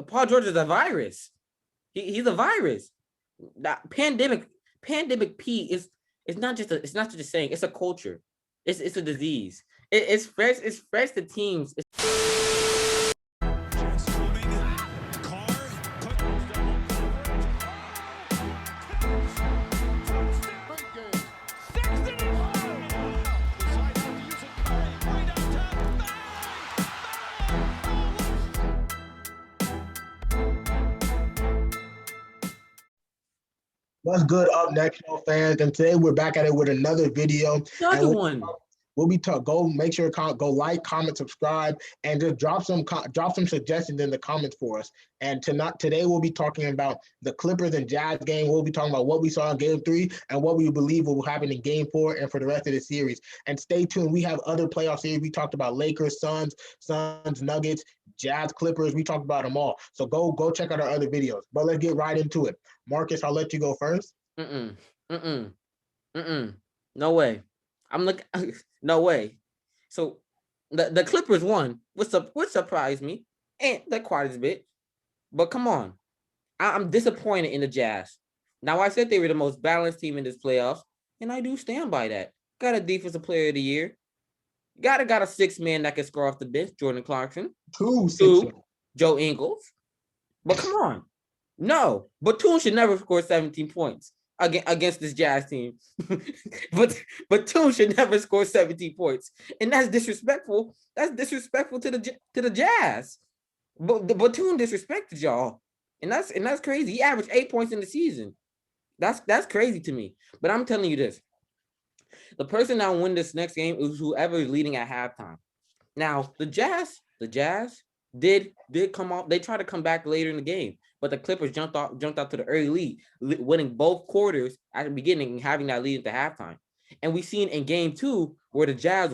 Paul George is a virus. He's a virus. That pandemic P is it's not just a saying. It's a culture. It's a disease. It's fresh to teams. What's good up next, show fans? And today we're back at it with another video. Another one. We'll be go make sure go like, comment, subscribe, and just drop some suggestions in the comments for us. And today we'll be talking about the Clippers and Jazz game. We'll be talking about what we saw in Game 3 and what we believe will happen in Game 4 and for the rest of the series. And stay tuned. We have other playoff series. We talked about Lakers, Suns, Nuggets, Jazz, Clippers. We talked about them all. So go check out our other videos. But let's get right into it. Marcus, I'll let you go first. No way. No way. So the Clippers won, which surprised me, and that quite a bit. But come on, I'm disappointed in the Jazz. Now I said they were the most balanced team in this playoffs, and I do stand by that. Got a defensive player of the year. Got a 6 man that can score off the bench, Jordan Clarkson. Two, Joe Ingles. But come on, no, Batum should never score 17 points against this Jazz team. but Batum should never score 17 points, and that's disrespectful. That's disrespectful to the Jazz. But Batum disrespected y'all, and that's crazy. He averaged 8 points in the season. That's crazy to me. But I'm telling you this: the person that will win this next game is whoever is leading at halftime. Now the Jazz did come off. They tried to come back later in the game, but the Clippers jumped out to the early lead, winning both quarters at the beginning and having that lead at the halftime. And we seen in Game 2 where the Jazz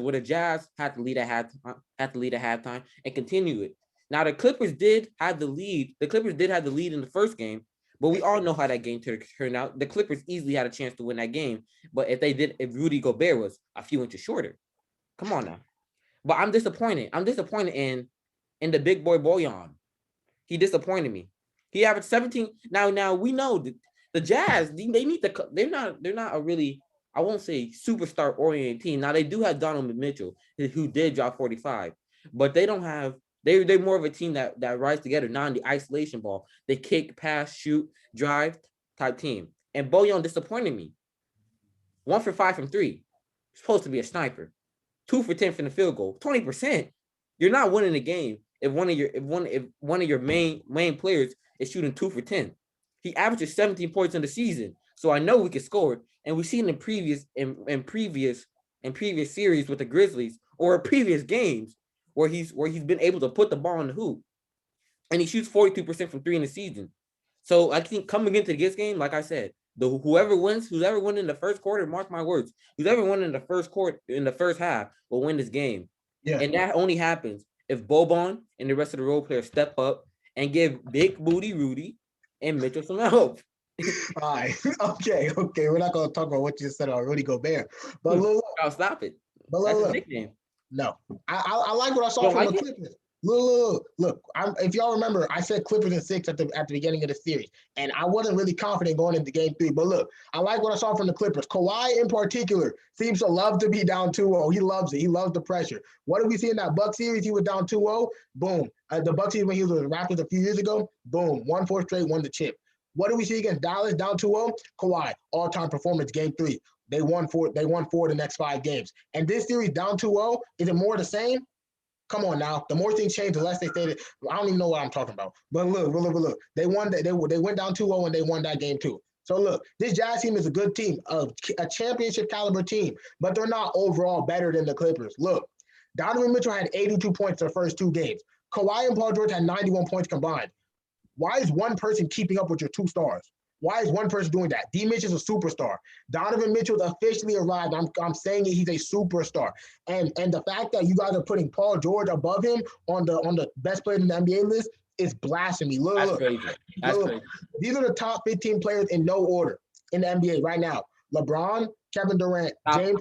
had to lead at halftime and continue it. Now the Clippers did have the lead. The Clippers did have the lead in the first game, but we all know how that game turned out. The Clippers easily had a chance to win that game, but if Rudy Gobert was a few inches shorter, come on now. But I'm disappointed. In the big boy Bojan. He disappointed me. He averaged 17. Now we know the Jazz, they're not a really, I won't say superstar oriented team. Now they do have Donovan Mitchell, who did drop 45, but they don't have, they're more of a team that rides together, not in the isolation ball. They kick, pass, shoot, drive type team. And Bojan disappointed me. 1 for 5 from 3. Supposed to be a sniper. 2 for 10 from the field goal. 20%. You're not winning the game if one of your main players is shooting 2 for 10. He averages 17 points in the season, so I know we can score. And we've seen in previous series with the Grizzlies or previous games where he's been able to put the ball in the hoop, and he shoots 42% from 3 in the season. So I think coming into this game, like I said, whoever wins in the first quarter, mark my words, whoever won in the first half will win this game. Yeah. And that only happens if Boban and the rest of the role players step up and give Big Booty Rudy and Mitchell some help. All right. Okay. We're not going to talk about what you said about Rudy Gobert. But look, I'll stop it. But that's a nickname. No. I like what I saw from the Clippers. Look. If y'all remember, I said Clippers in 6 at the beginning of the series, and I wasn't really confident going into Game 3. But look, I like what I saw from the Clippers. Kawhi, in particular, seems to love to be down 2-0. He loves it. He loves the pressure. What did we see in that Bucks series? He was down 2-0. Boom. The Bucks series when he was with the Raptors a few years ago. Boom. 1-4 straight, won the chip. What did we see against Dallas? Down 2-0. Kawhi, all-time performance, Game 3. They won 4 the next 5 games. And this series down 2-0, is it more the same? Come on now. The more things change, the less they stated. I don't even know what I'm talking about. But look. They won. They went down 2-0 and they won that game too. So look, this Jazz team is a good team, a championship caliber team, but they're not overall better than the Clippers. Look, Donovan Mitchell had 82 points in the first 2 games. Kawhi and Paul George had 91 points combined. Why is one person keeping up with your 2 stars? Why is one person doing that? D. Mitch is a superstar. Donovan Mitchell officially arrived. I'm saying it. He's a superstar. And the fact that you guys are putting Paul George above him on the best player in the NBA list is blasphemy. Look. Crazy. Crazy. These are the top 15 players in no order in the NBA right now. LeBron, Kevin Durant, James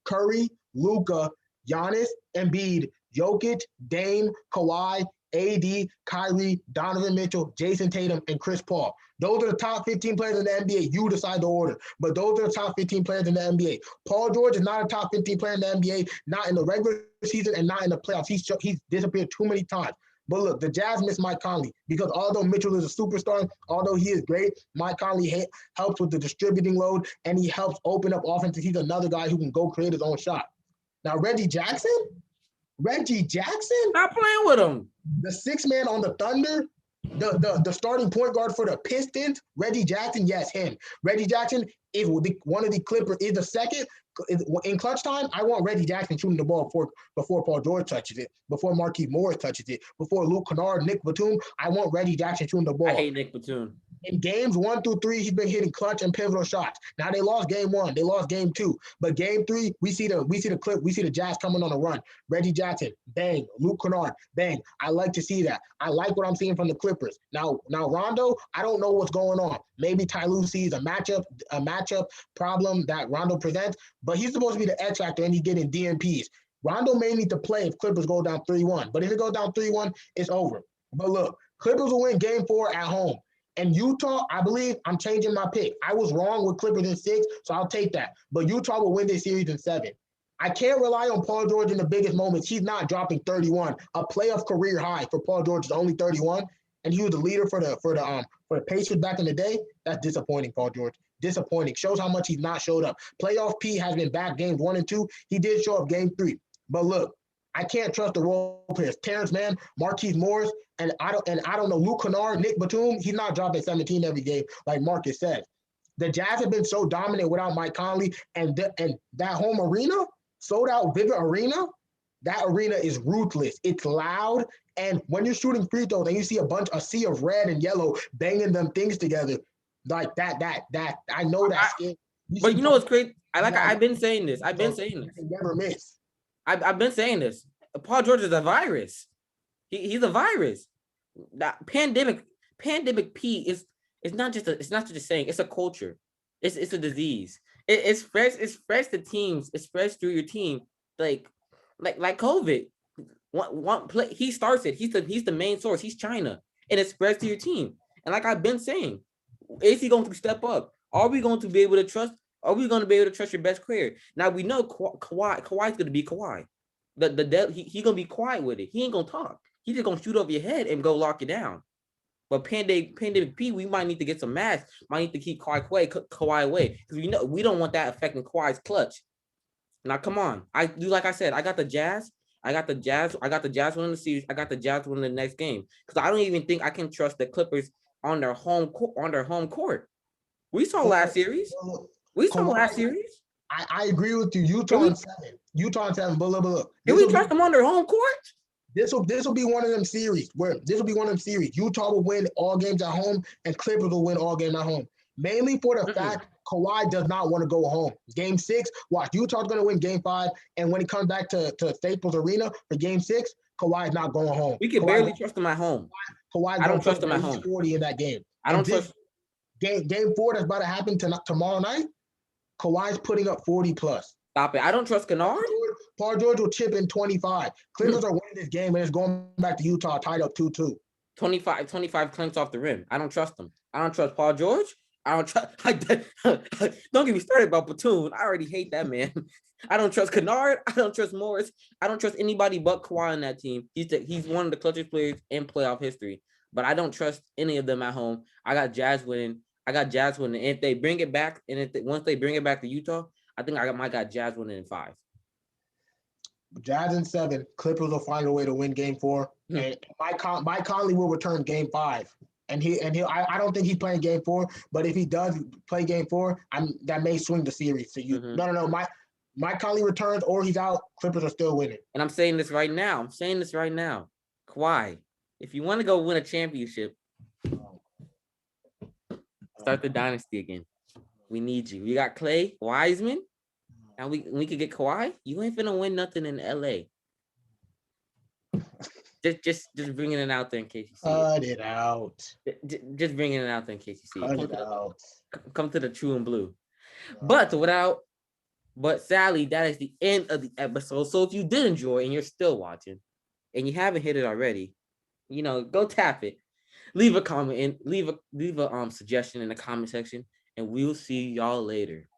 Curry, Luka, Giannis, Embiid, Jokic, Dame, Kawhi, AD, Kyrie, Donovan Mitchell, Jason Tatum, and Chris Paul. Those are the top 15 players in the NBA. You decide the order, but those are the top 15 players in the NBA. Paul George is not a top 15 player in the NBA, not in the regular season and not in the playoffs. He's disappeared too many times. But look, the Jazz miss Mike Conley because although Mitchell is a superstar, although he is great, Mike Conley helps with the distributing load and he helps open up offenses. He's another guy who can go create his own shot. Now, Reggie Jackson, Stop playing with him. the sixth man on the Thunder, the starting point guard for the Pistons, Reggie Jackson, yes, him. Reggie Jackson is one of the Clippers, is the second. In clutch time, I want Reggie Jackson shooting the ball before Paul George touches it, before Marquise Morris touches it, before Luke Kennard, Nick Batum. I want Reggie Jackson shooting the ball. I hate Nick Batum. In games 1 through 3, he's been hitting clutch and pivotal shots. Now they lost game 1, they lost game 2, but game 3, we see the Jazz coming on a run. Reggie Jackson, bang. Luke Kennard, bang. I like to see that. I like what I'm seeing from the Clippers. Now Rondo, I don't know what's going on. Maybe Ty Lue sees a matchup problem that Rondo presents, but he's supposed to be the X factor and he's getting DNPs. Rondo may need to play if Clippers go down 3-1, but if it goes down 3-1, it's over. But look, Clippers will win game 4 at home. And Utah, I believe I'm changing my pick. I was wrong with Clippers in 6, so I'll take that. But Utah will win this series in 7. I can't rely on Paul George in the biggest moments. He's not dropping 31. A playoff career high for Paul George is only 31, and he was the leader for the Pacers back in the day. That's disappointing, Paul George. Disappointing. Shows how much he's not showed up. Playoff P has been back games 1 and 2. He did show up game 3. But look, I can't trust the role players. Terrence Mann, Marquise Morris, and I don't know, Luke Kennard, Nick Batum, he's not dropping 17 every game, like Marcus said. The Jazz have been so dominant without Mike Conley, and that home arena, sold out Vivint Arena, that arena is ruthless. It's loud, and when you're shooting free throws and you see a sea of red and yellow banging them things together, like that I know that's it. But you know what's great? I've been saying this. I've been saying this. Never miss. I've been saying this. Paul George is a virus. He's a virus. That pandemic P is not just a saying. It's a culture. It's a disease. It spreads to teams. It spreads through your team like COVID. One play, he starts it. He's the main source. He's China, and it spreads to your team. And like I've been saying, is he going to step up? Are we going to be able to trust? Are we going to be able to trust your best player? Now we know Kawhi's going to be Kawhi. He gonna be quiet with it. He ain't gonna talk. He's just gonna shoot over your head and go lock it down. But pandemic P, we might need to get some masks. Might need to keep Kawhi away because we don't want that affecting Kawhi's clutch. Now come on, like I said, I got the Jazz. I got the Jazz winning the series. I got the Jazz winning the next game because I don't even think I can trust the Clippers on their home court. We saw last series. I agree with you. Utah in 7. But look. Can we trust them on their home court? This will be one of them series where Utah will win all games at home and Clippers will win all games at home. Mainly for the fact Kawhi does not want to go home. Game 6, watch, Utah's going to win game 5, and when he comes back to Staples Arena for game 6, Kawhi's not going home. We can barely trust him at home. I don't trust him at home. 40 in that game. I don't trust. Game 4 that's about to happen tomorrow night, Kawhi's putting up 40 plus. Stop it. I don't trust Kennard. Paul George will chip in 25. Clippers are winning this game, and it's going back to Utah tied up 2-2. 25 clinks off the rim. I don't trust him. I don't trust Paul George. I don't trust. Don't get me started about Batum. I already hate that man. I don't trust Kennard. I don't trust Morris. I don't trust anybody but Kawhi on that team. He's one of the clutchest players in playoff history. But I don't trust any of them at home. I got Jazz winning. And if they bring it back, once they bring it back to Utah, I think I might got Jazz winning in 5. Jazz in 7. Clippers will find a way to win game 4. And Mike Conley will return game 5. And I don't think he's playing game 4, but if he does play game 4, that may swing the series to you. No. Mike Conley returns or he's out, Clippers are still winning. And I'm saying this right now. Kawhi, if you want to go win a championship, start the dynasty again. We need you. We got Clay, Wiseman, and we could get Kawhi. You ain't finna win nothing in LA. Just bringing it out there in case you see Cut it out. Just bringing it out there in case you see it. Come to the true and blue. But sadly, that is the end of the episode. So if you did enjoy and you're still watching and you haven't hit it already, go tap it. Leave a comment and leave a suggestion in the comment section, and we'll see y'all later.